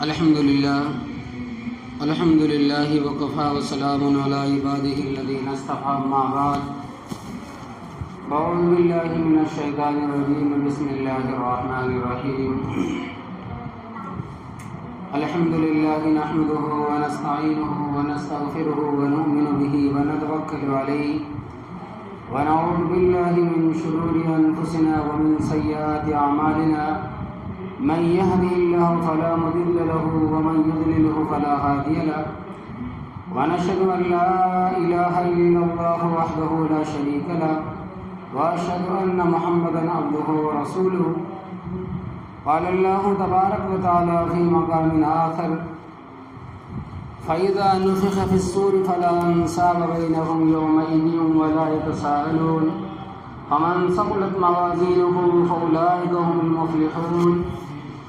الحمد للہ وکفى وسلام علی عباده الذین اصطفى اما بعد اعوذ باللہ من الشیطان الرجیم بسم اللہ الرحمن الرحیم الحمد للہ نحمده ونستعینه ونستغفره ونؤمن به ونتوکل علیہ ونعوذ باللہ من شرور انفسنا ومن سیئات اعمالنا من يهده الله فلا مضل له ومن يضلل فلا هادي له ونشهد أن لا إله إلا الله وحده لا شريك له وأشهد أن محمدا عبده ورسوله قال الله تبارك وتعالى في مقام آخر فإذا نفخ في الصور فلا أنساب بينهم يومئذ ولا يتساءلون فمن ثقلت موازينه فأولئك هم المفلحون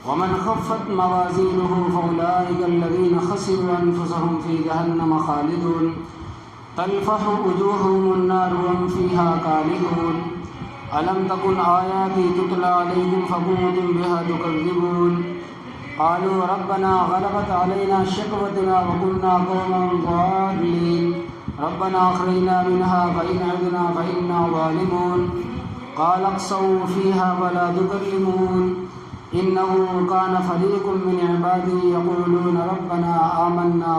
ومن خفت موازينه فأولئك الذين خسروا أنفسهم في جهنم خالدون تلفح وجوههم النار وهم فيها كالحون ألم تكن آياتي تتلى عليكم فكنتم بها تكذبون قالوا ربنا غلبت علينا شقوتنا وكنا قوما ضالين ربنا أخرجنا منها فإن عدنا فإنا ظالمون قال اخسئوا فيها ولا تكلمون إنه كان فريق من عبادي يقولون ربنا آمنا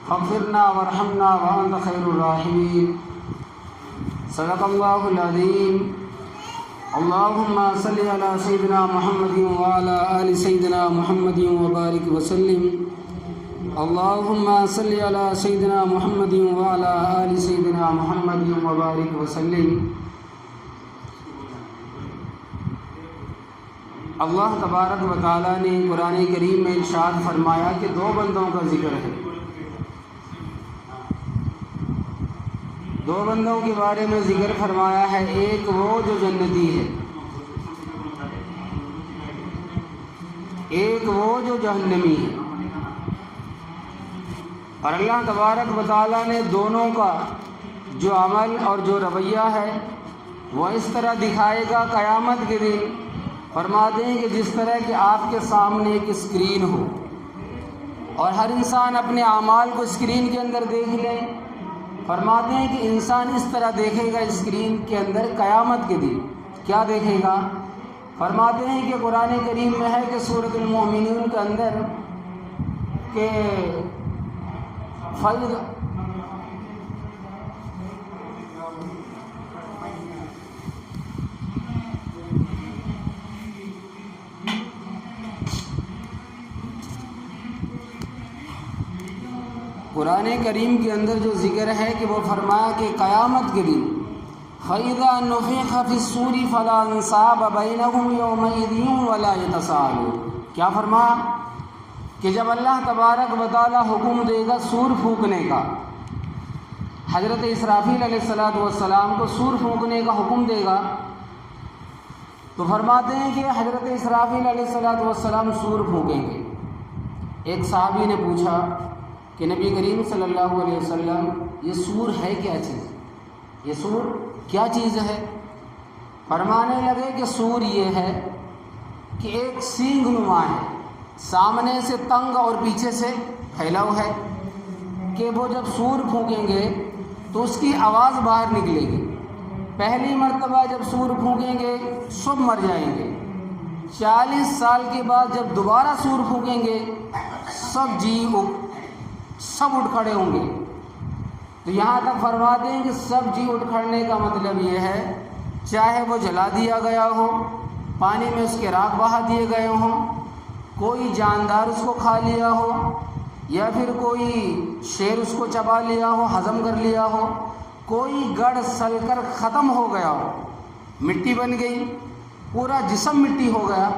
فاغفرنا وارحمنا وأنت خير الراحمين صدق الله العظيم اللهم صل على سيدنا محمد وعلى آل سيدنا محمد وبارك وسلم اللهم صل على سيدنا محمد وعلى آل سيدنا محمد وبارك وسلم. اللہ تبارک و تعالیٰ نے قرآن کریم میں ارشاد فرمایا کہ دو بندوں کا ذکر ہے. دو بندوں کے بارے میں ذکر فرمایا ہے. ایک وہ جو جنتی ہے، ایک وہ جو جہنمی ہے. اور اللہ تبارک و تعالیٰ نے دونوں کا جو عمل اور جو رویہ ہے وہ اس طرح دکھائے گا قیامت کے دن. فرماتے ہیں کہ جس طرح کہ آپ کے سامنے ایک اسکرین ہو اور ہر انسان اپنے اعمال کو اسکرین کے اندر دیکھ لے. فرماتے ہیں کہ انسان اس طرح دیکھے گا اسکرین کے اندر قیامت کے دن. کیا دیکھے گا؟ فرماتے ہیں کہ قرآن کریم میں ہے کہ سورۃ المؤمنون کے اندر کہ قرآن کریم کے اندر جو ذکر ہے کہ وہ فرمایا کہ قیامت کے دن فَإِذَا نُفِخَ فِي الصُّورِ فَلَا أَنْسَابَ بَيْنَهُمْ يَوْمَئِذٍ وَلَا يَتَسَاءَلُونَ. کیا فرمایا کہ جب اللہ تبارک و تعالیٰ حکم دے گا سور پھونکنے کا، حضرت اسرافیل علیہ السلام کو سور پھونکنے کا حکم دے گا، تو فرماتے ہیں کہ حضرت اسرافیل علیہ السلام سور پھونکیں گے. ایک صحابی نے پوچھا کہ نبی کریم صلی اللہ علیہ وسلم یہ سور ہے کیا چیز؟ یہ سور کیا چیز ہے؟ فرمانے لگے کہ سور یہ ہے کہ ایک سینگ نما ہے، سامنے سے تنگ اور پیچھے سے پھیلا ہوا ہے، کہ وہ جب سور پھونکیں گے تو اس کی آواز باہر نکلے گی. پہلی مرتبہ جب سور پھونکیں گے سب مر جائیں گے. 40 سال کے بعد جب دوبارہ سور پھونکیں گے سب اٹھ کھڑے ہوں گے. تو یہاں تک فرماتے ہیں کہ سب جی اٹھ کھڑنے کا مطلب یہ ہے چاہے وہ جلا دیا گیا ہو، پانی میں اس کے راکھ بہا دیے گئے ہوں، کوئی جاندار اس کو کھا لیا ہو، یا پھر کوئی شیر اس کو چبا لیا ہو، ہضم کر لیا ہو، کوئی گڑ سل کر ختم ہو گیا ہو، مٹی بن گئی، پورا جسم مٹی ہو گیا،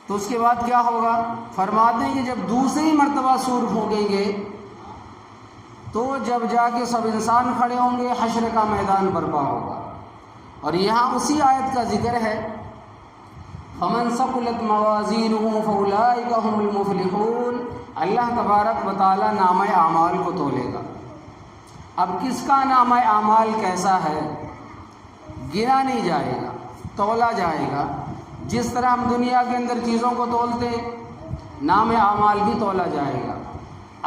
تو اس کے بعد کیا ہوگا؟ فرماتے ہیں کہ جب دوسری مرتبہ سور پھونکیں گے تو جب جا کے سب انسان کھڑے ہوں گے، حشر کا میدان برپا ہوگا. اور یہاں اسی آیت کا ذکر ہے فَمَنْ ثَقُلَتْ مَوَازِينُهُ فَأُولَئِكَ هُمُ الْمُفْلِحُونَ. اللہ تبارک و تعالیٰ نامہ اعمال کو تولے گا. اب کس کا نامہ اعمال کیسا ہے گنا نہیں جائے گا. تولا جائے گا۔ جس طرح ہم دنیا کے اندر چیزوں کو تولتے نام اعمال بھی تولا جائے گا۔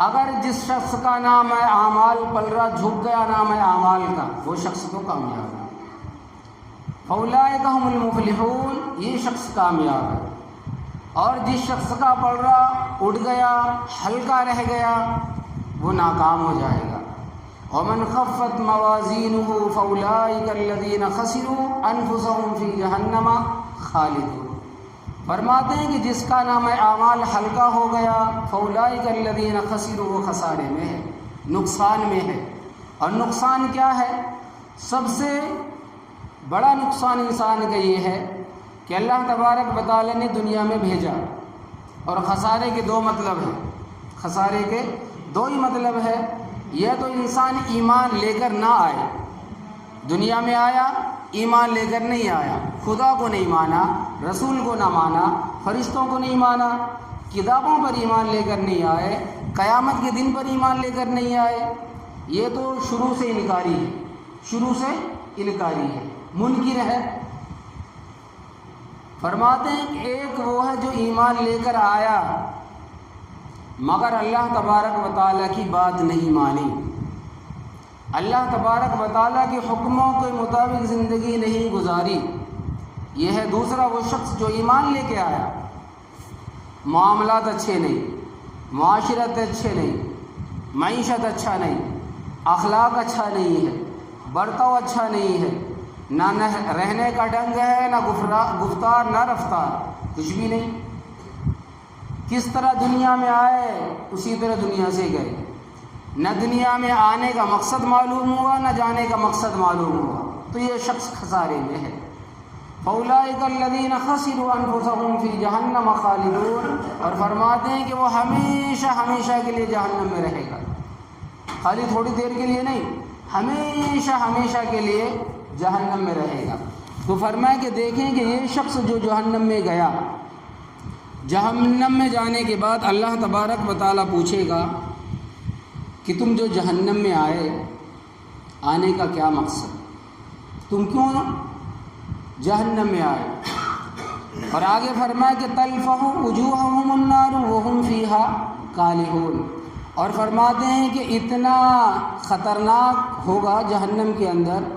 اگر جس شخص کا نام اعمال پلرا جھک گیا نام اعمال کا، وہ شخص تو کامیاب ہے۔ فاولئک ھم المفلحون، یہ شخص کامیاب ہے۔ اور جس شخص کا پلرا اٹھ گیا، ہلکا رہ گیا، وہ ناکام ہو جائے گا۔ ومن خفت موازینہ فاولئک الذین خسروا انفسهم فی جہنم خالدون۔ فرماتے ہیں کہ جس کا نام اعمال ہلکا ہو گیا، فاولئک الذین خسروا، وہ خسارے میں ہے، نقصان میں ہے۔ اور نقصان کیا ہے؟ سب سے بڑا نقصان انسان کا یہ ہے کہ اللہ تبارک و تعالیٰ نے دنیا میں بھیجا، اور خسارے کے دو مطلب ہیں، خسارے کے دو ہی مطلب ہے۔ یہ تو انسان ایمان لے کر نہ آئے، دنیا میں آیا ایمان لے کر نہیں آیا، خدا کو نہیں مانا، رسول کو نہ مانا، فرشتوں کو نہیں مانا، کتابوں پر ایمان لے کر نہیں آئے، قیامت کے دن پر ایمان لے کر نہیں آئے، یہ تو شروع سے انکاری ہے، شروع سے انکاری ہے، منکر ہے۔ فرماتے ہیں کہ ایک وہ ہے جو ایمان لے کر آیا مگر اللہ تبارک و تعالیٰ کی بات نہیں مانی، اللہ تبارک و تعالیٰ کے حکموں کے مطابق زندگی نہیں گزاری، یہ ہے دوسرا وہ شخص جو ایمان لے کے آیا، معاملات اچھے نہیں، معاشرت اچھے نہیں، معیشت اچھا نہیں، اخلاق اچھا نہیں ہے، برتاؤ اچھا نہیں ہے، نہ رہنے کا ڈھنگ ہے، نہ گفتار، نہ رفتار، کچھ بھی نہیں۔ کس طرح دنیا میں آئے اسی طرح دنیا سے گئے، نہ دنیا میں آنے کا مقصد معلوم ہوا، نہ جانے کا مقصد معلوم ہوا، تو یہ شخص خسارے میں ہے۔ فاولئک الذین خسروا انفسهم فی جہنم خالدون، اور فرماتے ہیں کہ وہ ہمیشہ ہمیشہ کے لیے جہنم میں رہے گا، خالی تھوڑی دیر کے لیے نہیں، ہمیشہ ہمیشہ کے لیے جہنم میں رہے گا۔ تو فرمایا کہ دیکھیں کہ یہ شخص جو جہنم میں گیا، جہنم میں جانے کے بعد اللہ تبارک و تعالیٰ پوچھے گا کہ تم جو جہنم میں آئے، آنے کا کیا مقصد، تم کیوں جہنم میں آئے؟ اور آگے فرمایا کہ تلفح وجوہہم النار وہم فیہا کالحون، اور فرماتے ہیں کہ اتنا خطرناک ہوگا جہنم کے اندر،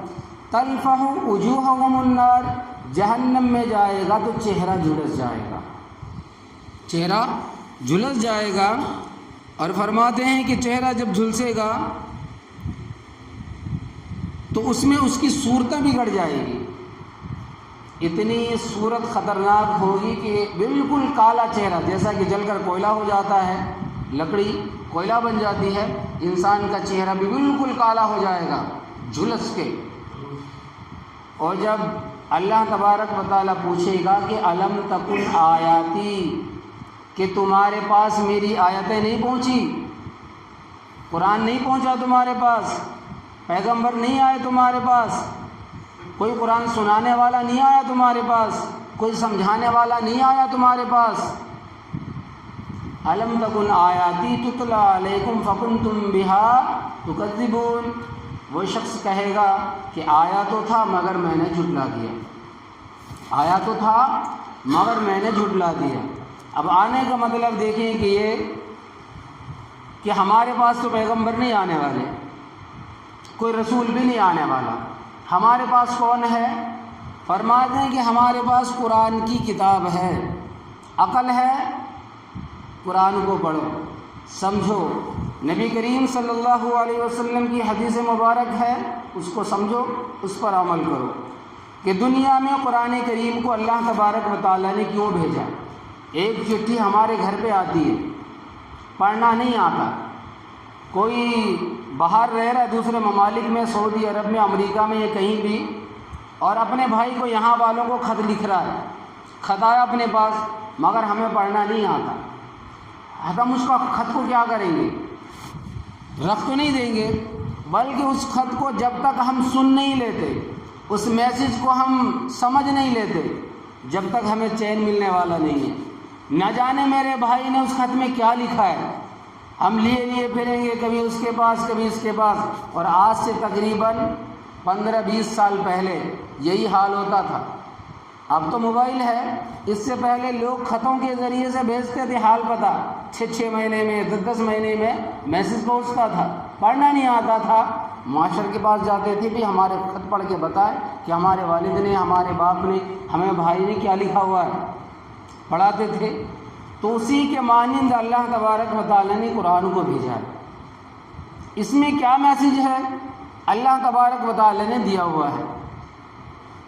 تلفح وجوہہم النار، جہنم میں جائے گا تو چہرہ جھلس جائے گا، چہرہ جھلس جائے گا۔ اور فرماتے ہیں کہ چہرہ جب جھلسے گا تو اس میں اس کی صورتیں بگڑ جائے گی، اتنی صورت خطرناک ہوگی کہ بالکل کالا چہرہ، جیسا کہ جل کر کوئلہ ہو جاتا ہے، لکڑی کوئلہ بن جاتی ہے، انسان کا چہرہ بھی بالکل کالا ہو جائے گا جھلس کے۔ اور جب اللہ تبارک و تعالیٰ پوچھے گا کہ الم تکن آیاتی، کہ تمہارے پاس میری آیتیں نہیں پہنچی، قرآن نہیں پہنچا تمہارے پاس، پیغمبر نہیں آئے تمہارے پاس، کوئی قرآن سنانے والا نہیں آیا تمہارے پاس، کوئی سمجھانے والا نہیں آیا تمہارے پاس، الم تکن آیاتی تتلی علیکم فکنتم بہا تکذبون، وہ شخص کہے گا کہ آیا تو تھا مگر میں نے جھٹلا دیا، آیا تو تھا مگر میں نے جھٹلا دیا۔ اب آنے کا مطلب دیکھیں کہ یہ کہ ہمارے پاس تو پیغمبر نہیں آنے والے، کوئی رسول بھی نہیں آنے والا، ہمارے پاس کون ہے؟ فرماتے ہیں کہ ہمارے پاس قرآن کی کتاب ہے، عقل ہے، قرآن کو پڑھو، سمجھو، نبی کریم صلی اللہ علیہ وسلم کی حدیث مبارک ہے، اس کو سمجھو، اس پر عمل کرو کہ دنیا میں قرآن کریم کو اللہ تبارک و تعالیٰ نے کیوں بھیجا۔ ایک چٹھی ہمارے گھر پہ آتی ہے، پڑھنا نہیں آتا، کوئی باہر رہ رہا ہے دوسرے ممالک میں، سعودی عرب میں، امریکہ میں یا کہیں بھی، اور اپنے بھائی کو یہاں والوں کو خط لکھ رہا ہے، خط آیا اپنے پاس مگر ہمیں پڑھنا نہیں آتا، ہم اس کا خط کو کیا کریں گے؟ رکھ تو نہیں دیں گے، بلکہ اس خط کو جب تک ہم سن نہیں لیتے، اس میسج کو ہم سمجھ نہیں لیتے، جب تک ہمیں چین ملنے والا نہیں ہے۔ نہ جانے میرے بھائی نے اس خط میں کیا لکھا ہے، ہم لیے پھریں گے، کبھی اس کے پاس کبھی اس کے پاس۔ اور آج سے تقریباً 15-20 سال پہلے یہی حال ہوتا تھا اب تو موبائل ہے، اس سے پہلے لوگ خطوں کے ذریعے سے بھیجتے تھے حال پتہ، 6 مہینے میں 10 مہینے میں میسج پہنچتا تھا، پڑھنا نہیں آتا تھا، معاشر کے پاس جاتے تھے بھی ہمارے خط پڑھ کے بتائیں کہ ہمارے والد نے، ہمارے باپ نے، ہمیں بھائی نے کیا لکھا ہوا ہے، پڑھاتے تھے۔ تو اسی کے مانند اللہ تبارک و تعالیٰ نے قرآن کو بھیجا ہے۔ اس میں کیا میسج ہے اللہ تبارک و تعالیٰ نے دیا ہوا ہے۔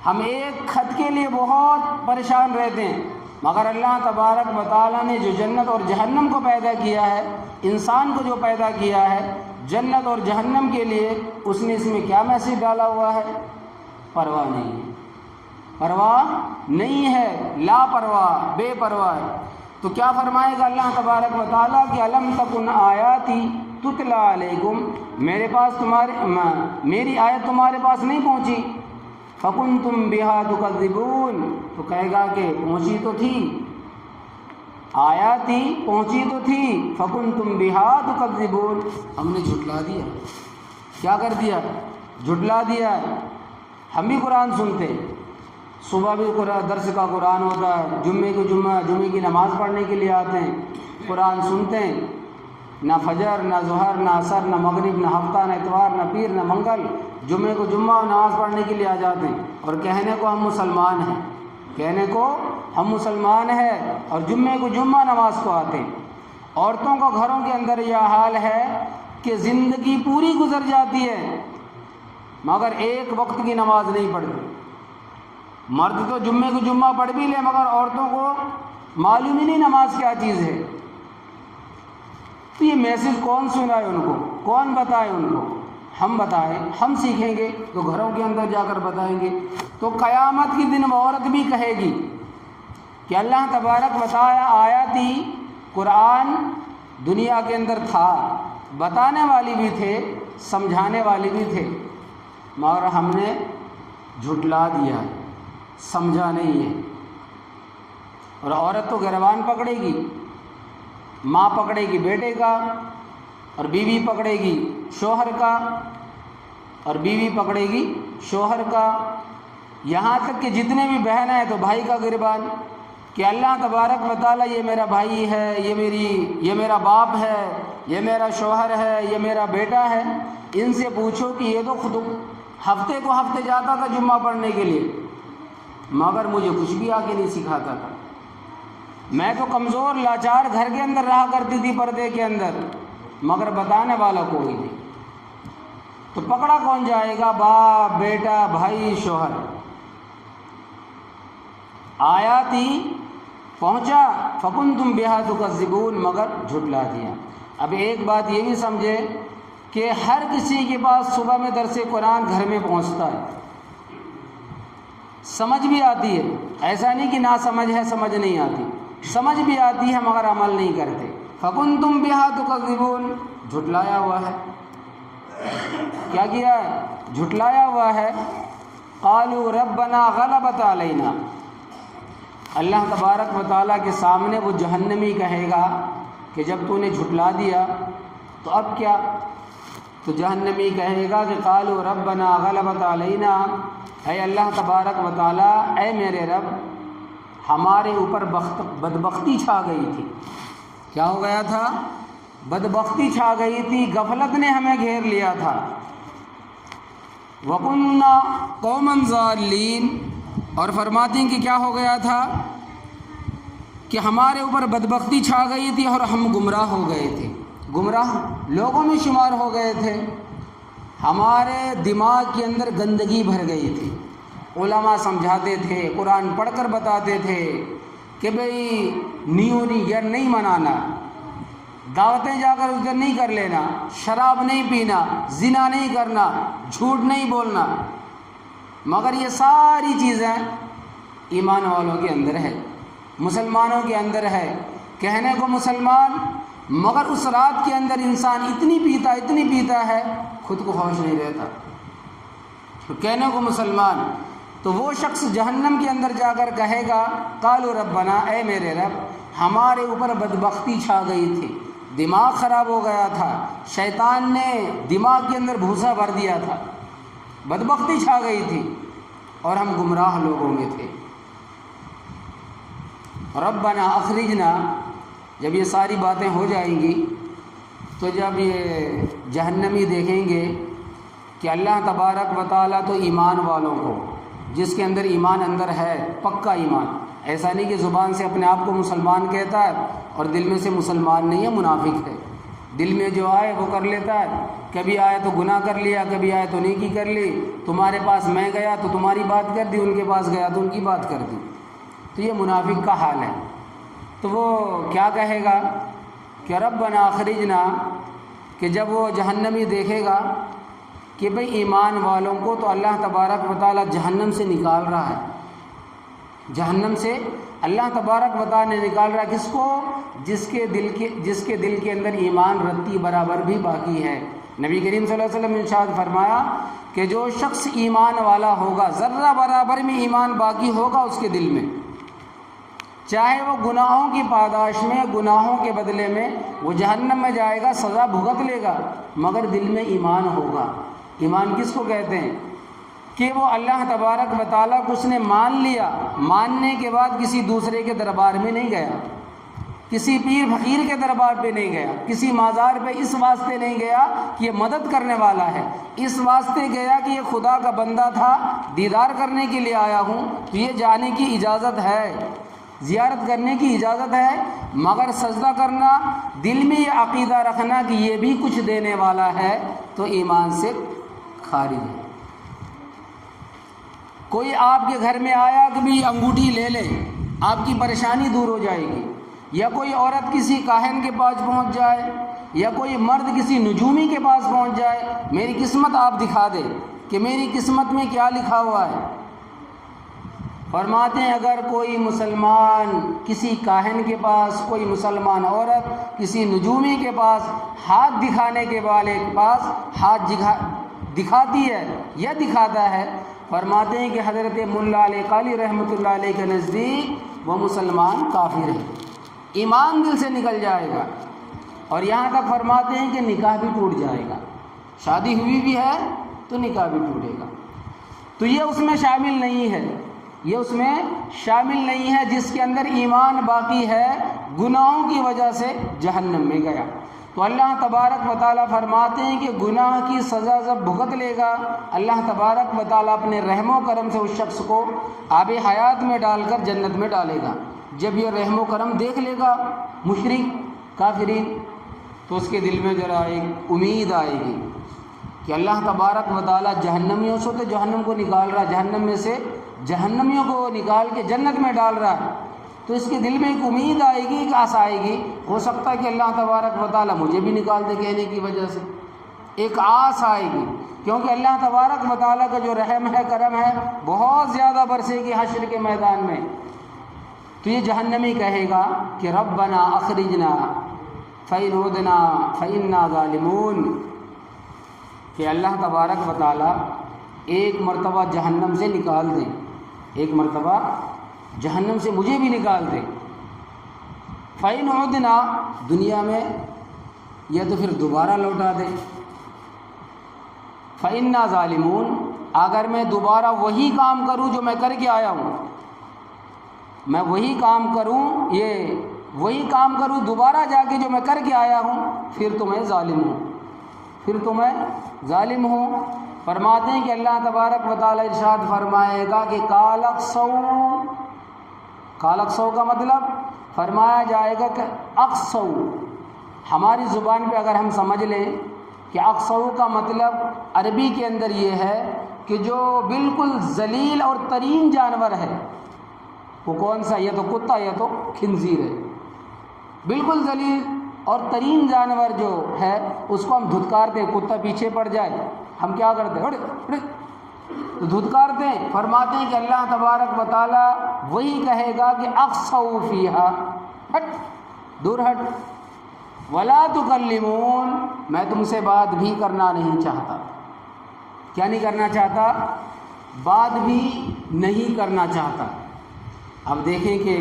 ہم ایک خط کے لیے بہت پریشان رہتے ہیں، مگر اللہ تبارک و تعالیٰ نے جو جنت اور جہنم کو پیدا کیا ہے، انسان کو جو پیدا کیا ہے جنت اور جہنم کے لیے، اس نے اس میں کیا میسج ڈالا ہوا ہے؟ پرواہ نہیں ہے، پرواہ نہیں ہے، لاپرواہ، بے پرواہ ہے۔ تو کیا فرمائے گا اللہ تبارک و تعالیٰ کہ الم تکن آیاتی تتلی علیکم، میری آیت تمہارے پاس نہیں پہنچی، فکنتم بہا تکذبون، تو کہے گا کہ پہنچی تو تھی، آیاتی پہنچی تو تھی، فکنتم بہا تکذبون، ہم نے جھٹلا دیا۔ کیا کر دیا؟ جھٹلا دیا۔ ہم بھی قرآن سنتے، صبح بھی درس کا قرآن ہوتا ہے، جمعے کی نماز پڑھنے کے لیے آتے ہیں، قرآن سنتے ہیں، نہ فجر نہ ظہر نہ عصر نہ مغرب نہ ہفتہ نہ اتوار نہ پیر نہ منگل، جمعے کو جمعہ نماز پڑھنے کے لیے آ جاتے ہیں، اور کہنے کو ہم مسلمان ہیں، کہنے کو ہم مسلمان ہیں، اور جمعے کو جمعہ نماز کو آتے ہیں۔ عورتوں کا گھروں کے اندر یہ حال ہے کہ زندگی پوری گزر جاتی ہے مگر ایک وقت کی نماز نہیں پڑھتی۔ مرد تو جمعے کو جمعہ پڑھ بھی لے مگر عورتوں کو معلوم ہی نہیں نماز کیا چیز ہے۔ تو یہ میسج کون سنائے ان کو، کون بتائے ان کو؟ ہم بتائیں، ہم سیکھیں گے تو گھروں کے اندر جا کر بتائیں گے۔ تو قیامت کی دن عورت بھی کہے گی کہ اللہ تبارک بتایا آیاتی، قرآن دنیا کے اندر تھا، بتانے والی بھی تھے، سمجھانے والی بھی تھے، مگر ہم نے جھٹلا دیا، سمجھا نہیں ہے۔ اور عورت تو گریبان پکڑے گی، ماں پکڑے گی بیٹے کا، اور بیوی پکڑے گی شوہر کا، اور بیوی پکڑے گی شوہر کا، یہاں تک کہ جتنے بھی بہن ہیں تو بھائی کا گریبان، کہ اللہ تبارک و تعالیٰ یہ میرا بھائی ہے، یہ میرا باپ ہے، یہ میرا شوہر ہے، یہ میرا بیٹا ہے۔ ان سے پوچھو کہ یہ تو خود ہفتے کو ہفتے جاتا تھا جمعہ پڑھنے کے لیے، مگر مجھے کچھ بھی آگے نہیں سکھاتا تھا۔ میں تو کمزور لاچار گھر کے اندر رہا کرتی تھی پردے کے اندر، مگر بتانے والا کوئی نہیں۔ تو پکڑا کون جائے گا؟ باپ، بیٹا، بھائی، شوہر۔ آیاتی پہنچا، فکنتم بہا تکذبون، مگر جھٹلا دیا۔ اب ایک بات یہ بھی سمجھے کہ ہر کسی کے پاس صبح میں درس قرآن گھر میں پہنچتا ہے، سمجھ بھی آتی ہے، ایسا نہیں کہ نہ سمجھ ہے، سمجھ نہیں آتی، سمجھ بھی آتی ہے مگر عمل نہیں کرتے۔ فکنتم بہا تکذبون، جھٹلایا ہوا ہے۔ کیا کیا ہے؟ جھٹلایا ہوا ہے۔ قالوا ربنا غلبت علینا، اللہ تبارک و تعالیٰ کے سامنے وہ جہنمی کہے گا کہ جب تو نے جھٹلا دیا تو اب کیا؟ تو جہنمی کہے گا کہ قالوا ربنا غلبت علینا، اے اللہ تبارک و تعالیٰ، اے میرے رب، ہمارے اوپر بدبختی چھا گئی تھی۔ کیا ہو گیا تھا؟ بدبختی چھا گئی تھی، غفلت نے ہمیں گھیر لیا تھا۔ وَكُنَّا قَوْمًا ضَالِّينَ، اور فرماتی ہیں کہ کیا ہو گیا تھا کہ ہمارے اوپر بدبختی چھا گئی تھی اور ہم گمراہ ہو گئے تھے، گمراہ لوگوں میں شمار ہو گئے تھے، ہمارے دماغ کے اندر گندگی بھر گئی تھی۔ علماء سمجھاتے تھے، قرآن پڑھ کر بتاتے تھے کہ بھئی نیو ایئر نہیں منانا، دعوتیں جا کر ادھر نہیں کر لینا، شراب نہیں پینا، زنا نہیں کرنا، جھوٹ نہیں بولنا، مگر یہ ساری چیزیں ایمان والوں کے اندر ہے، مسلمانوں کے اندر ہے۔ کہنے کو مسلمان مگر اس رات کے اندر انسان اتنی پیتا ہے خود کو ہوش نہیں رہتا۔ تو کہنے کو مسلمان، تو وہ شخص جہنم کے اندر جا کر کہے گا قالوا ربنا، اے میرے رب، ہمارے اوپر بدبختی چھا گئی تھی، دماغ خراب ہو گیا تھا، شیطان نے دماغ کے اندر بھوسا بھر دیا تھا، بدبختی چھا گئی تھی اور ہم گمراہ لوگوں میں تھے۔ ربنا اخرجنا، جب یہ ساری باتیں ہو جائیں گی تو جب یہ جہنمی دیکھیں گے کہ اللہ تبارک و تعالیٰ تو ایمان والوں کو، جس کے اندر ایمان اندر ہے، پکا ایمان، ایسا نہیں کہ زبان سے اپنے آپ کو مسلمان کہتا ہے اور دل میں سے مسلمان نہیں ہے، منافق ہے، دل میں جو آئے وہ کر لیتا ہے، کبھی آئے تو گناہ کر لیا، کبھی آئے تو نیکی کر لی، تمہارے پاس میں گیا تو تمہاری بات کر دی، ان کے پاس گیا تو ان کی بات کر دی، تو یہ منافق کا حال ہے۔ تو وہ کیا کہے گا کہ ربنا اخرجنا، کہ جب وہ جہنمی دیکھے گا کہ بھئی ایمان والوں کو تو اللہ تبارک و تعالیٰ جہنم سے نکال رہا ہے، جہنم سے اللہ تبارک و تعالیٰ نے نکال رہا ہے، کس کو؟ جس کے دل کے اندر ایمان رتی برابر بھی باقی ہے۔ نبی کریم صلی اللہ علیہ وسلم نے ارشاد فرمایا کہ جو شخص ایمان والا ہوگا، ذرہ برابر میں ایمان باقی ہوگا اس کے دل میں، چاہے وہ گناہوں کی پاداش میں، گناہوں کے بدلے میں وہ جہنم میں جائے گا، سزا بھگت لے گا، مگر دل میں ایمان ہوگا۔ ایمان کس کو کہتے ہیں؟ کہ وہ اللہ تبارک و تعالیٰ کو اس نے مان لیا، ماننے کے بعد کسی دوسرے کے دربار میں نہیں گیا، کسی پیر فقیر کے دربار پہ نہیں گیا، کسی مزار پہ اس واسطے نہیں گیا کہ یہ مدد کرنے والا ہے، اس واسطے گیا کہ یہ خدا کا بندہ تھا، دیدار کرنے کے لیے آیا ہوں، تو یہ جانے کی اجازت ہے، زیارت کرنے کی اجازت ہے، مگر سجدہ کرنا، دل میں یہ عقیدہ رکھنا کہ یہ بھی کچھ دینے والا ہے، تو ایمان سے خارج ہے۔ کوئی آپ کے گھر میں آیا کہ بھی انگوٹھی لے لے، آپ کی پریشانی دور ہو جائے گی، یا کوئی عورت کسی کاہن کے پاس پہنچ جائے، یا کوئی مرد کسی نجومی کے پاس پہنچ جائے، میری قسمت آپ دکھا دے کہ میری قسمت میں کیا لکھا ہوا ہے۔ فرماتے ہیں اگر کوئی مسلمان کسی کاہن کے پاس، کوئی مسلمان عورت کسی نجومی کے پاس ہاتھ دکھانے کے والے کے پاس ہاتھ دکھاتی ہے یا دکھاتا ہے، فرماتے ہیں کہ حضرت ملا علی قاری رحمۃ اللہ علیہ کے نزدیک وہ مسلمان کافر ہے، ایمان دل سے نکل جائے گا، اور یہاں تک فرماتے ہیں کہ نکاح بھی ٹوٹ جائے گا، شادی ہوئی بھی ہے تو نکاح بھی ٹوٹے گا۔ تو یہ اس میں شامل نہیں ہے، یہ اس میں شامل نہیں ہے جس کے اندر ایمان باقی ہے، گناہوں کی وجہ سے جہنم میں گیا۔ تو اللہ تبارک و تعالیٰ فرماتے ہیں کہ گناہ کی سزا جب بھگت لے گا، اللہ تبارک و تعالیٰ اپنے رحم و کرم سے اس شخص کو آب حیات میں ڈال کر جنت میں ڈالے گا۔ جب یہ رحم و کرم دیکھ لے گا مشرک کافرین، تو اس کے دل میں ذرا ایک امید آئے گی کہ اللہ تبارک و تعالیٰ جہنمیوں سے تو جہنم کو نکال رہا، جہنم میں سے جہنمیوں کو نکال کے جنت میں ڈال رہا ہے، تو اس کے دل میں ایک امید آئے گی، ایک آس آئے گی، ہو سکتا ہے کہ اللہ تبارک و تعالیٰ مجھے بھی نکال دے کہنے کی وجہ سے، ایک آس آئے گی، کیونکہ اللہ تبارک و تعالیٰ کا جو رحم ہے، کرم ہے، بہت زیادہ برسے گی حشر کے میدان میں۔ تو یہ جہنمی کہے گا کہ ربنا اخرجنا فإن عدنا فإنا ظالمون، کہ اللہ تبارک و تعالیٰ ایک مرتبہ جہنم سے نکال دے، ایک مرتبہ جہنم سے مجھے بھی نکال دے، فإن عدنا، دنیا میں، یا تو پھر دوبارہ لوٹا دے، فإنا ظالمون، اگر میں دوبارہ وہی کام کروں جو میں کر کے آیا ہوں، میں وہی کام کروں، وہی کام کروں دوبارہ جا کے جو میں کر کے آیا ہوں، پھر تو میں ظالم ہوں، پھر تو میں ظالم ہوں۔ فرماتے ہیں کہ اللہ تبارک و تعالیٰ ارشاد فرمائے گا کہ کال اقصو کا مطلب فرمایا جائے گا کہ اقصو، ہماری زبان پہ اگر ہم سمجھ لیں کہ اقصو کا مطلب عربی کے اندر یہ ہے کہ جو بالکل ذلیل اور ترین جانور ہے، وہ کون سا؟ یا تو کتا یا تو خنزیر ہے، بالکل ذلیل اور ترین جانور جو ہے اس کو ہم دھتکارتے ہیں، کتا پیچھے پڑ جائے ہم کیا کرتے ہیں؟ تو دھتکارتے ہیں۔ فرماتے ہیں کہ اللہ تبارک و تعالیٰ وہی کہے گا کہ اقصوا فیہا، ہٹ، دور ہٹ، ولا تکلمون، میں تم سے بات بھی کرنا نہیں چاہتا۔ کیا نہیں کرنا چاہتا؟ بات بھی نہیں کرنا چاہتا۔ اب دیکھیں کہ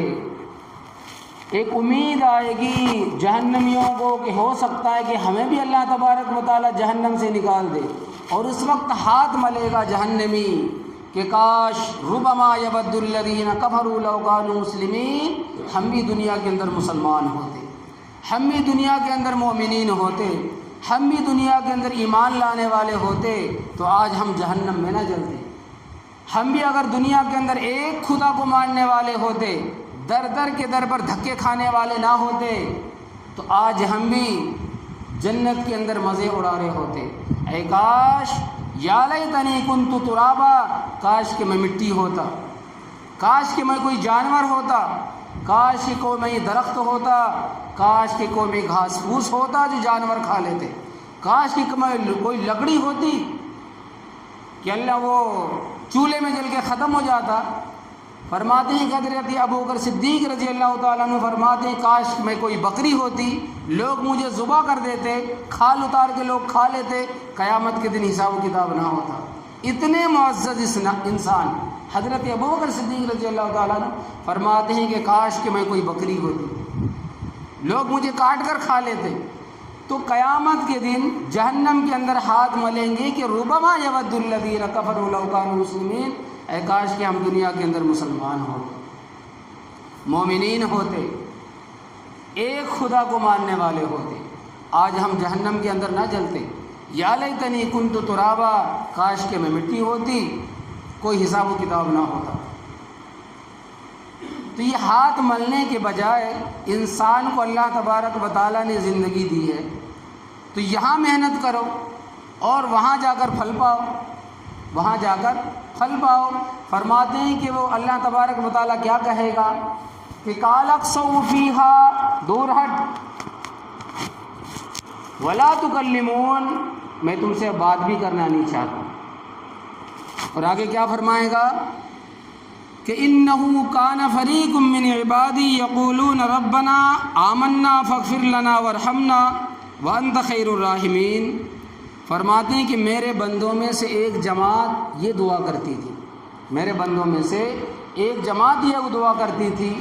ایک امید آئے گی جہنمیوں کو کہ ہو سکتا ہے کہ ہمیں بھی اللہ تبارک و تعالیٰ جہنم سے نکال دے، اور اس وقت ہاتھ ملے گا جہنمی کہ کہ کاش ربما یود الذین کفروا لو کانوا مسلمین، ہم بھی دنیا کے اندر مسلمان ہوتے، ہم بھی دنیا کے اندر مومنین ہوتے، ہم بھی دنیا کے اندر ایمان لانے والے ہوتے تو آج ہم جہنم میں نہ جلتے۔ ہم بھی اگر دنیا کے اندر ایک خدا کو ماننے والے ہوتے، در در کے در پر دھکے کھانے والے نہ ہوتے تو آج ہم بھی جنت کے اندر مزے اڑا رہے ہوتے۔ اے کاش، یا لیتنی کنت ترابا، کاش کہ میں مٹی ہوتا، کاش کہ میں کوئی جانور ہوتا، کاش کہ کوئی میں درخت ہوتا، کاش کہ کوئی میں گھاس پھوس ہوتا جو جانور کھا لیتے، کاش کہ میں کوئی لکڑی ہوتی کہ اللہ وہ چولہے میں جل کے ختم ہو جاتا۔ فرماتے ہیں کہ حضرت ابوبکر صدیق رضی اللہ تعالیٰ عنہ فرماتے ہیں کاش میں کوئی بکری ہوتی، لوگ مجھے ذبح کر دیتے، کھال اتار کے لوگ کھا لیتے، قیامت کے دن حساب و کتاب نہ ہوتا۔ اتنے معزز انسان حضرت ابوبکر صدیق رضی اللہ تعالیٰ عنہ فرماتے ہیں کہ کاش کہ میں کوئی بکری ہوتی، لوگ مجھے کاٹ کر کھا لیتے۔ تو قیامت کے دن جہنم کے اندر ہاتھ ملیں گے کہ ربما یود الذین کفروا لو کانوا مسلمین، اے کاش کہ ہم دنیا کے اندر مسلمان ہوتے، مومنین ہوتے، ایک خدا کو ماننے والے ہوتے، آج ہم جہنم کے اندر نہ جلتے۔ یا لیتنی کنت ترابا، کاش کہ میں مٹی ہوتی، کوئی حساب و کتاب نہ ہوتا۔ تو یہ ہاتھ ملنے کے بجائے انسان کو اللہ تبارک و تعالیٰ نے زندگی دی ہے، تو یہاں محنت کرو اور وہاں جا کر پھل پاؤ، وہاں جا کر پھل پاؤ۔ فرماتے ہیں کہ وہ اللہ تبارک و تعالیٰ کیا کہے گا کہ قال اخسؤوا فیہا، دور ہٹ، ولا تکلمون، میں تم سے بات بھی کرنا نہیں چاہتا۔ اور آگے کیا فرمائے گا کہ انہ کان فریق من عبادی یقولون ربنا آمنا فاغفر لنا وارحمنا وانت خیر الراحمین۔ فرماتے ہیں کہ میرے بندوں میں سے ایک جماعت یہ دعا کرتی تھی، میرے بندوں میں سے ایک جماعت یہ دعا کرتی تھی،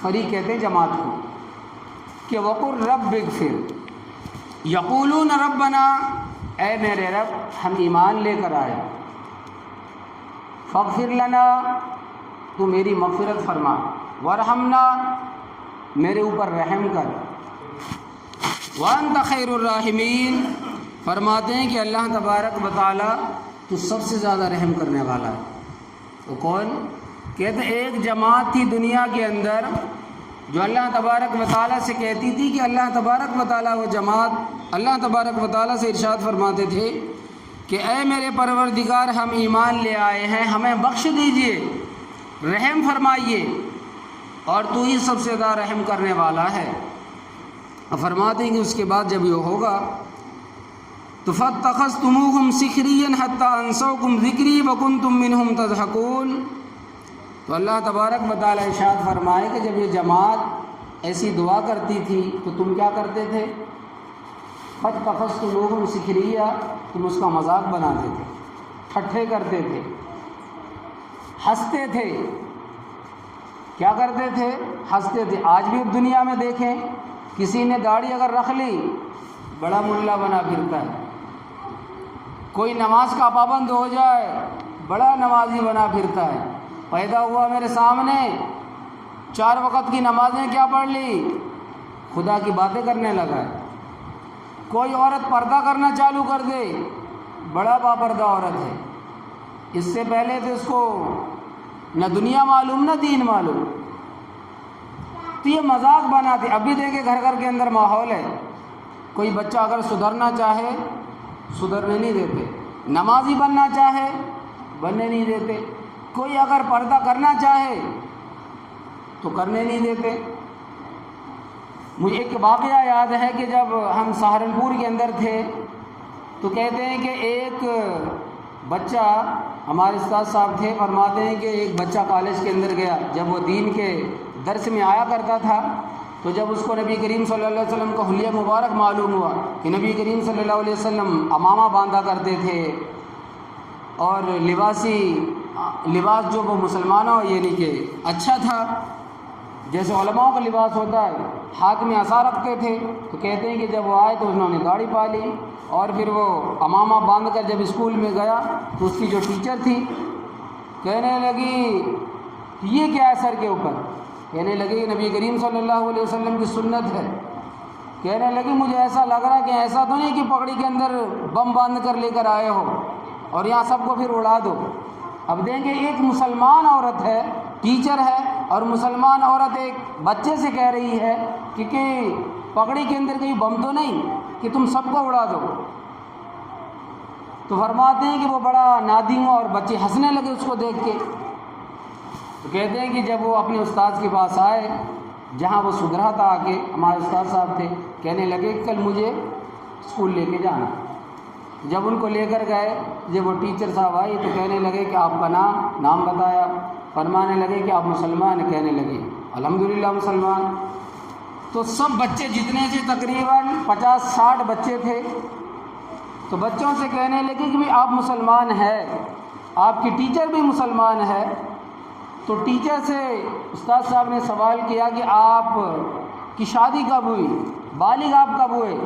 فریق کہتے ہیں جماعت کو، کہ وقل رب اغفر، یقولون ربنا، اے میرے رب ہم ایمان لے کر آئے، فاغفر لنا، تو میری مغفرت فرما، وارحمنا، میرے اوپر رحم کر، وانت خیر الراحمین، فرماتے ہیں کہ اللہ تبارک و تعالیٰ تو سب سے زیادہ رحم کرنے والا ہے۔ وہ کون؟ کہتے ایک جماعت تھی دنیا کے اندر جو اللہ تبارک و تعالیٰ سے کہتی تھی کہ اللہ تبارک و تعالیٰ، وہ جماعت اللہ تبارک و تعالیٰ سے ارشاد فرماتے تھے کہ اے میرے پروردگار ہم ایمان لے آئے ہیں، ہمیں بخش دیجئے، رحم فرمائیے، اور تو ہی سب سے زیادہ رحم کرنے والا ہے۔ فرماتے ہیں کہ اس کے بعد جب یہ ہوگا تو فَاتَّخَذْتُمُوهُمْ سِخْرِيًّا حَتَّىٰ أَنسَوْكُمْ ذِكْرِي وَكُنْتُمْ مِنْهُمْ تَضْحَكُونَ۔ تو اللہ تبارک و تعالیٰ ارشاد فرمائے کہ جب یہ جماعت ایسی دعا کرتی تھی تو تم کیا کرتے تھے؟ فَاتَّخَذْتُمُوهُمْ سِخْرِيًّا، تم اس کا مذاق بناتے تھے، ٹھٹھے کرتے تھے، ہنستے تھے۔ کیا کرتے تھے؟ ہنستے تھے۔ آج بھی اب دنیا میں دیکھیں، کسی نے داڑھی اگر رکھ لی بڑا ملا بنا پھرتا ہے، کوئی نماز کا پابند ہو جائے بڑا نمازی بنا پھرتا ہے۔ پیدا ہوا میرے سامنے، 4 وقت کی نمازیں کیا پڑھ لی، خدا کی باتیں کرنے لگا ہے۔ کوئی عورت پردہ کرنا چالو کر دے، بڑا باپردہ عورت ہے۔ اس سے پہلے تو اس کو نہ دنیا معلوم نہ دین معلوم، تو یہ مذاق بناتے۔ ابھی دیکھیں گھر گھر کے اندر ماحول ہے، کوئی بچہ اگر سدھرنا چاہے سدھرنے نہیں دیتے، نمازی بننا چاہے بننے نہیں دیتے، کوئی اگر پردہ کرنا چاہے تو کرنے نہیں دیتے۔ مجھے ایک واقعہ یاد ہے کہ جب ہم سہارنپور کے اندر تھے تو کہتے ہیں کہ ایک بچہ، ہمارے استاد صاحب تھے، فرماتے ہیں کہ ایک بچہ کالج کے اندر گیا، جب وہ دین کے درس میں آیا کرتا تھا تو جب اس کو نبی کریم صلی اللہ علیہ وسلم کا حلیہ مبارک معلوم ہوا کہ نبی کریم صلی اللہ علیہ وسلم عمامہ باندھا کرتے تھے اور لباس جو وہ مسلمانوں یعنی کہ اچھا تھا، جیسے علماء کا لباس ہوتا ہے، ہاتھ میں عصا رکھتے تھے، تو کہتے ہیں کہ جب وہ آئے تو انہوں نے داڑھی پالی اور پھر وہ عمامہ باندھ کر جب اسکول میں گیا تو اس کی جو ٹیچر تھی کہنے لگی یہ کیا ہے سر کے اوپر؟ کہنے لگی یہ نبی کریم صلی اللہ علیہ وسلم کی سنت ہے۔ کہنے لگی مجھے ایسا لگ رہا کہ ایسا تو نہیں کہ پگڑی کے اندر بم باندھ کر لے کر آئے ہو اور یہاں سب کو پھر اڑا دو۔ اب دیکھیں ایک مسلمان عورت ہے، ٹیچر ہے، اور مسلمان عورت ایک بچے سے کہہ رہی ہے کہ پگڑی کے اندر کہیں بم تو نہیں کہ تم سب کو اڑا دو۔ تو فرماتے ہیں کہ وہ بڑا نادم ہوا اور بچے ہنسنے لگے اس کو دیکھ کے۔ تو کہتے ہیں کہ جب وہ اپنے استاد کے پاس آئے جہاں وہ سدھرا تھا، آ کے ہمارے استاد صاحب تھے، کہنے لگے کل مجھے اسکول لے کے جانا۔ جب ان کو لے کر گئے، جب وہ ٹیچر صاحب آئی تو کہنے لگے کہ آپ کا نام بتایا، فرمانے لگے کہ آپ مسلمان ہیں؟ کہنے لگے الحمدللہ مسلمان۔ تو سب بچے جتنے تھے تقریباً 50-60 بچے تھے، تو بچوں سے کہنے لگے کہ آپ مسلمان ہیں، آپ کی ٹیچر بھی مسلمان ہے۔ تو ٹیچر سے استاد صاحب نے سوال کیا کہ آپ کی شادی کب ہوئی، بالغ آپ کب ہوئے؟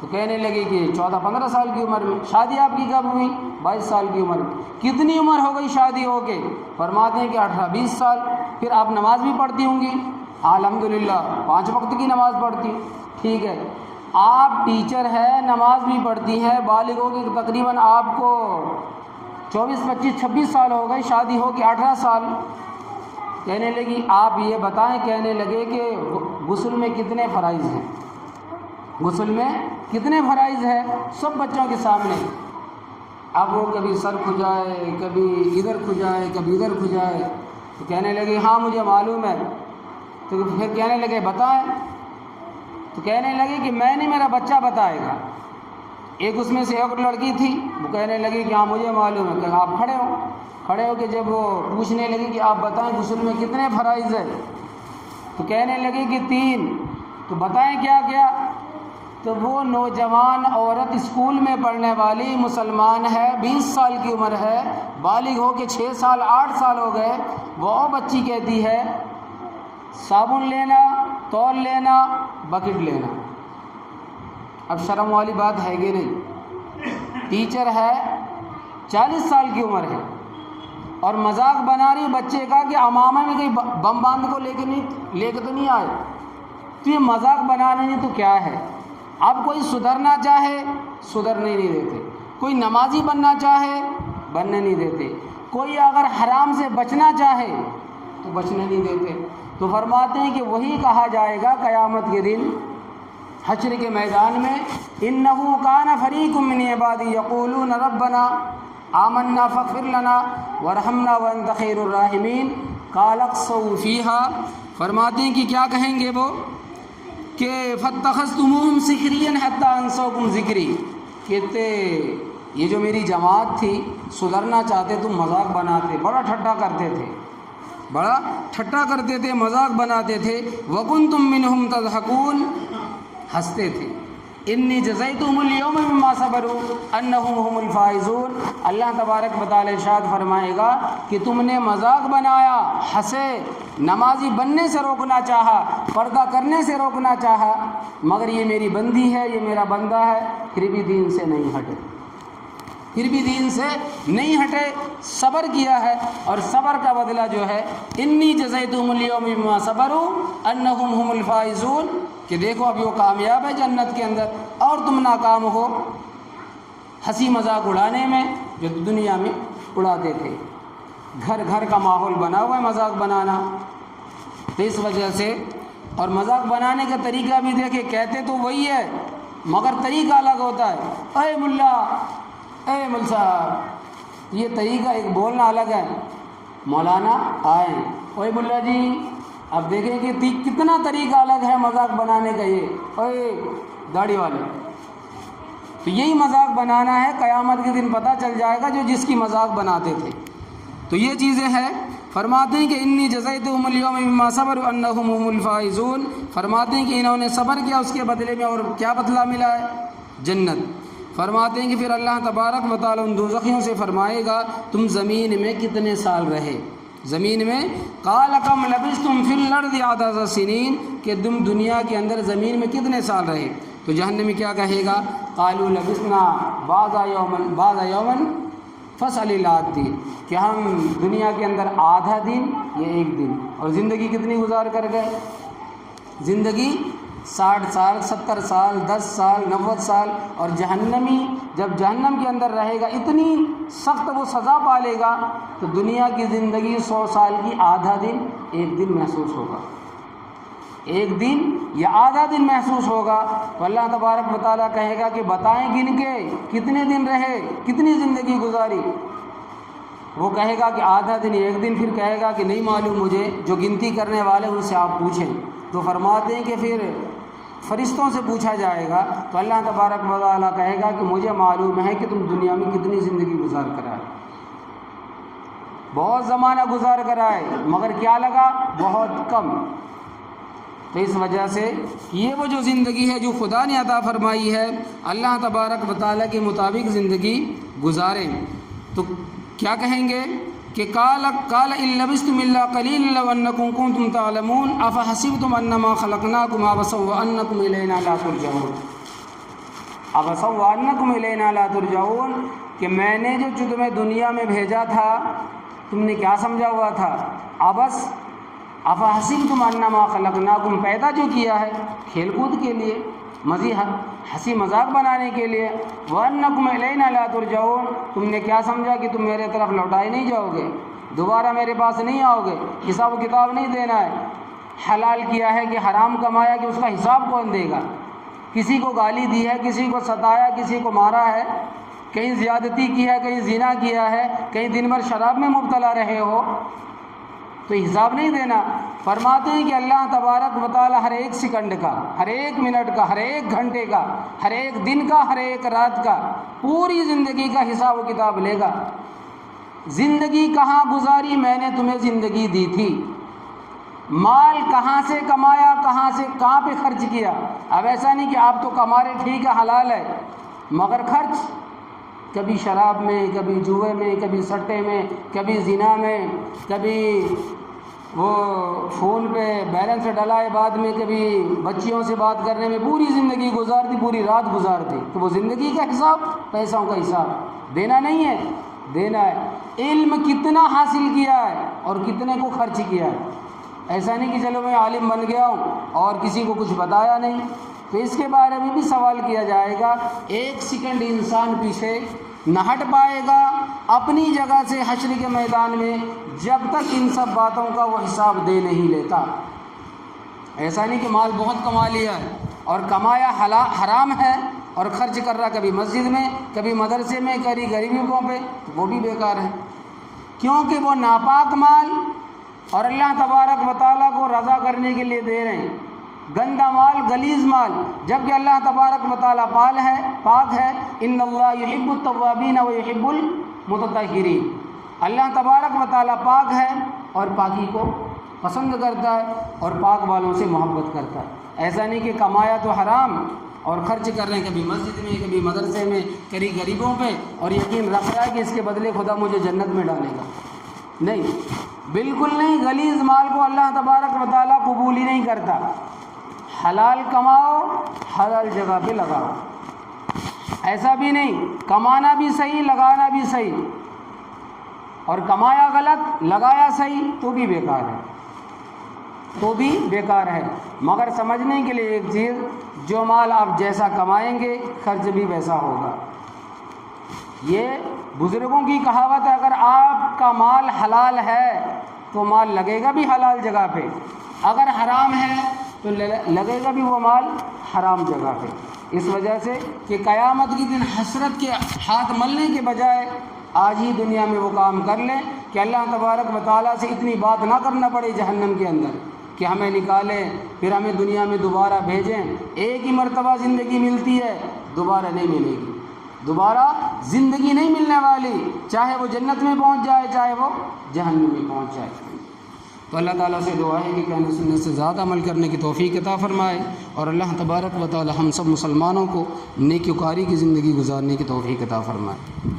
تو کہنے لگے کہ 14-15 سال کی عمر میں۔ شادی آپ کی کب ہوئی؟ 22 سال کی عمر میں۔ کتنی عمر ہو گئی شادی ہو کے؟ فرماتے ہیں کہ 18-20 سال۔ پھر آپ نماز بھی پڑھتی ہوں گی؟ الحمدللہ 5 وقت کی نماز پڑھتی ہوں۔ ٹھیک ہے، آپ ٹیچر ہے، نماز بھی پڑھتی ہیں، بالغ ہو گئی، تقریباً آپ کو 24-25-26 سال ہو گئے، شادی ہو کے 18 سال۔ کہنے لگی آپ یہ بتائیں، کہنے لگے کہ غسل میں کتنے فرائض ہیں؟ غسل میں کتنے فرائض ہیں؟ سب بچوں کے سامنے۔ اب وہ کبھی سر کھجائے، کبھی ادھر کھجائے، کبھی ادھر کھجائے۔ تو کہنے لگے ہاں مجھے معلوم ہے۔ تو پھر کہنے لگے بتائیں۔ تو کہنے لگے کہ میں نہیں، میرا بچہ بتائے گا۔ ایک اس میں سے ایک لڑکی تھی، وہ کہنے لگی کہ ہاں مجھے معلوم ہے۔ کہ آپ کھڑے ہو کے جب وہ پوچھنے لگی کہ آپ بتائیں غسل میں کتنے فرائض ہیں؟ تو کہنے لگے کہ 3۔ تو بتائیں کیا کیا؟ تو وہ نوجوان عورت اسکول میں پڑھنے والی مسلمان ہے، 20 سال کی عمر ہے، بالغ ہو کے 6 سال 8 سال ہو گئے، وہ بچی کہتی ہے صابن لینا، تول لینا، بکٹ لینا۔ اب شرم والی بات ہے کہ نہیں؟ ٹیچر ہے، 40 سال کی عمر ہے، اور مذاق بنا رہی بچے کا کہ امامہ میں کہیں بم باندھ کو لے کے تو نہیں آئے۔ تو یہ مذاق بنانے نہیں تو کیا ہے؟ اب کوئی سدھرنا چاہے سدھرنے نہیں دیتے، کوئی نمازی بننا چاہے بننے نہیں دیتے، کوئی اگر حرام سے بچنا چاہے تو بچنے نہیں دیتے۔ تو فرماتے ہیں کہ وہی کہا جائے گا قیامت کے دن حشر کے میدان میں، انه کان فریق من عبادی یقولون ربنا آمنا فاغفر لنا وارحمنا وانت خیر الراحمین قال اخسؤوا فیها۔ فرماتے ہیں کہ کیا کہیں گے وہ کہ فاتخذتموہم سخریا حتی انسوکم ذکری، کہتے یہ جو میری جماعت تھی سدھرنا چاہتے تم مذاق بناتے، بڑا ٹھٹا کرتے تھے، مذاق بناتے تھے، وکنتم منہم تضحکون، ہنستے تھے۔ انی جزیتہم اليوم بما صبروا انہم هم الفائزون۔ اللہ تبارک و تعالی ارشاد فرمائے گا کہ تم نے مذاق بنایا، ہنسے، نمازی بننے سے روکنا چاہا، پردہ کرنے سے روکنا چاہا، مگر یہ میری بندی ہے، یہ میرا بندہ ہے، پھر بھی دین سے نہیں ہٹے، صبر کیا ہے، اور صبر کا بدلہ جو ہے انی جزیتہم اليوم بما صبروا انہم هم الفائزون، کہ دیکھو اب وہ کامیاب ہے جنت کے اندر اور تم ناکام ہو ہنسی مذاق اڑانے میں جو دنیا میں اڑاتے تھے۔ گھر گھر کا ماحول بنا ہوا ہے مذاق بنانا، تو اس وجہ سے، اور مذاق بنانے کا طریقہ بھی دیکھے، کہتے تو وہی ہے مگر طریقہ الگ ہوتا ہے۔ اے ملا، اے مل صاحب، یہ طریقہ ایک بولنا الگ ہے۔ مولانا آئے، اوے ملا جی، اب دیکھیں کہ کتنا طریقہ الگ ہے مذاق بنانے کا۔ یہ اوے داڑھی والے، تو یہی مذاق بنانا ہے، قیامت کے دن پتہ چل جائے گا جو جس کی مذاق بناتے تھے۔ تو یہ چیزیں ہیں۔ فرماتے ہیں کہ انی جزیتہم اليوم بما صبروا انہم هم الفائزون، فرماتے ہیں کہ انہوں نے صبر کیا، اس کے بدلے میں اور کیا بدلہ ملا ہے؟ جنت۔ فرماتے ہیں کہ پھر اللہ تبارک و تعالی ان دوزخیوں سے فرمائے گا تم زمین میں کتنے سال رہے؟ زمین میں قال کم لبثتم فی الارض عدد سنین، کہ تم دنیا کے اندر زمین میں کتنے سال رہے؟ تو جہنمی کیا کہے گا؟ قالوا لبثنا بعض یوما فصل العادی کہ ہم دنیا کے اندر آدھا دن یا ایک دن، اور زندگی کتنی گزار کر گئے؟ زندگی 60 سال، 70 سال، 10 سال، 90 سال، اور جہنمی جب جہنم کے اندر رہے گا اتنی سخت وہ سزا پالے گا تو دنیا کی زندگی 100 سال کی آدھا دن ایک دن محسوس ہوگا، ایک دن یا آدھا دن محسوس ہوگا۔ تو اللہ تبارک و تعالیٰ کہے گا کہ بتائیں گن کے کتنے دن رہے، کتنی زندگی گزاری؟ وہ کہے گا کہ آدھا دن ایک دن، پھر کہے گا کہ نہیں معلوم مجھے، جو گنتی کرنے والے ان سے آپ پوچھیں۔ تو فرماتے ہیں کہ پھر فرشتوں سے پوچھا جائے گا تو اللہ تبارک و تعالیٰ کہے گا کہ مجھے معلوم ہے کہ تم دنیا میں کتنی زندگی گزار کر آئے، بہت زمانہ گزار کر آئے، مگر کیا لگا؟ بہت کم۔ تو اس وجہ سے یہ وہ جو زندگی ہے جو خدا نے عطا فرمائی ہے، اللہ تبارک و تعالیٰ کے مطابق زندگی گزاریں۔ تو کیا کہیں گے کہ قال ان لبثتم الا قليلا لو انکم کنتم تعلمون افحسبتم انما خلقناکم عبثا وانکم الینا لا ترجعون، عبثا وانکم الینا لا ترجعون، کہ میں نے جو تمہیں دنیا میں بھیجا تھا تم نے کیا سمجھا ہوا تھا؟ عبث، افحسبتم انما خلقناکم، پیدا جو کیا ہے کھیل کود کے لیے، مزید ہنسی مذاق بنانے کے لیے، وَأَنَّكُمْ إِلَيْنَا لَا تُرْجَعُونَ، تم نے کیا سمجھا کہ تم میرے طرف لوٹائے نہیں جاؤ گے، دوبارہ میرے پاس نہیں آؤ گے، حساب و کتاب نہیں دینا ہے۔ حلال کیا ہے کہ حرام کمایا کہ اس کا حساب کون دے گا؟ کسی کو گالی دی ہے، کسی کو ستایا، کسی کو مارا ہے، کہیں زیادتی کی ہے، کہیں زنا کیا ہے، کہیں دن بھر شراب میں مبتلا رہے ہو، تو حساب نہیں دینا۔ فرماتے ہیں کہ اللہ تبارک و تعالیٰ ہر ایک سیکنڈ کا، ہر ایک منٹ کا، ہر ایک گھنٹے کا، ہر ایک دن کا، ہر ایک رات کا، پوری زندگی کا حساب و کتاب لے گا۔ زندگی کہاں گزاری؟ میں نے تمہیں زندگی دی تھی، مال کہاں سے کمایا، کہاں پہ خرچ کیا؟ اب ایسا نہیں کہ آپ تو کما رہے، ٹھیک ہے حلال ہے، مگر خرچ کبھی شراب میں، کبھی جوئے میں، کبھی سٹے میں، کبھی زنا میں، کبھی وہ فون پہ بیلنس ڈلائے بعد میں، کبھی بچیوں سے بات کرنے میں پوری زندگی گزار دی، پوری رات گزار دی۔ تو وہ زندگی کا حساب، پیسوں کا حساب دینا نہیں ہے، دینا ہے۔ علم کتنا حاصل کیا ہے اور کتنے کو خرچ کیا ہے، ایسا نہیں کہ چلو میں عالم بن گیا ہوں اور کسی کو کچھ بتایا نہیں۔ تو اس کے بارے میں بھی سوال کیا جائے گا۔ ایک سیکنڈ انسان پیچھے نہ ہٹ پائے گا اپنی جگہ سے حشر کے میدان میں جب تک ان سب باتوں کا وہ حساب دے نہیں لیتا۔ ایسا نہیں کہ مال بہت کما لیا ہے اور کمایا حرام ہے اور خرچ کر رہا کبھی مسجد میں، کبھی مدرسے میں، کبھی غریبوں پہ، وہ بھی بیکار ہے، کیونکہ وہ ناپاک مال اور اللہ تبارک و تعالیٰ کو رضا کرنے کے لیے دے رہے ہیں، گندا مال، غلیظ مال، جبکہ اللہ تبارک و تعالیٰ پاک ہے۔ ان اللہ یحب التوابین و یحب المتطہرین، اللہ تبارک و تعالیٰ پاک ہے اور پاکی کو پسند کرتا ہے اور پاک والوں سے محبت کرتا ہے۔ ایسا نہیں کہ کمایا تو حرام اور خرچ کر رہے ہیں کبھی مسجد میں، کبھی مدرسے میں، کبھی غریبوں پہ، اور یقین رکھ رہا ہے کہ اس کے بدلے خدا مجھے جنت میں ڈالے گا۔ نہیں، بالکل نہیں۔ غلیظ مال کو اللہ تبارک و تعالیٰ قبول ہی نہیں کرتا۔ حلال کماؤ، حلال جگہ پہ لگاؤ، ایسا بھی نہیں کمانا بھی صحیح، لگانا بھی صحیح، اور کمایا غلط لگایا صحیح تو بھی بیکار ہے، تو بھی بیکار ہے۔ مگر سمجھنے کے لیے ایک چیز، جو مال آپ جیسا کمائیں گے خرچ بھی ویسا ہوگا۔ یہ بزرگوں کی کہاوت ہے، اگر آپ کا مال حلال ہے تو مال لگے گا بھی حلال جگہ پہ، اگر حرام ہے تو لگے گا بھی وہ مال حرام جگہ پہ۔ اس وجہ سے کہ قیامت کے دن حسرت کے ہاتھ ملنے کے بجائے آج ہی دنیا میں وہ کام کر لیں کہ اللہ تبارک و تعالیٰ سے اتنی بات نہ کرنا پڑے جہنم کے اندر کہ ہمیں نکالیں پھر ہمیں دنیا میں دوبارہ بھیجیں۔ ایک ہی مرتبہ زندگی ملتی ہے، دوبارہ نہیں ملے گی، دوبارہ زندگی نہیں ملنے والی، چاہے وہ جنت میں پہنچ جائے، چاہے وہ جہنم میں پہنچ جائے۔ تو اللہ تعالیٰ سے دعا ہے کہ کہنے سننے سے زیادہ عمل کرنے کی توفیق عطا فرمائے، اور اللہ تبارک و تعالیٰ ہم سب مسلمانوں کو نیکوکاری کی زندگی گزارنے کی توفیق عطا فرمائے۔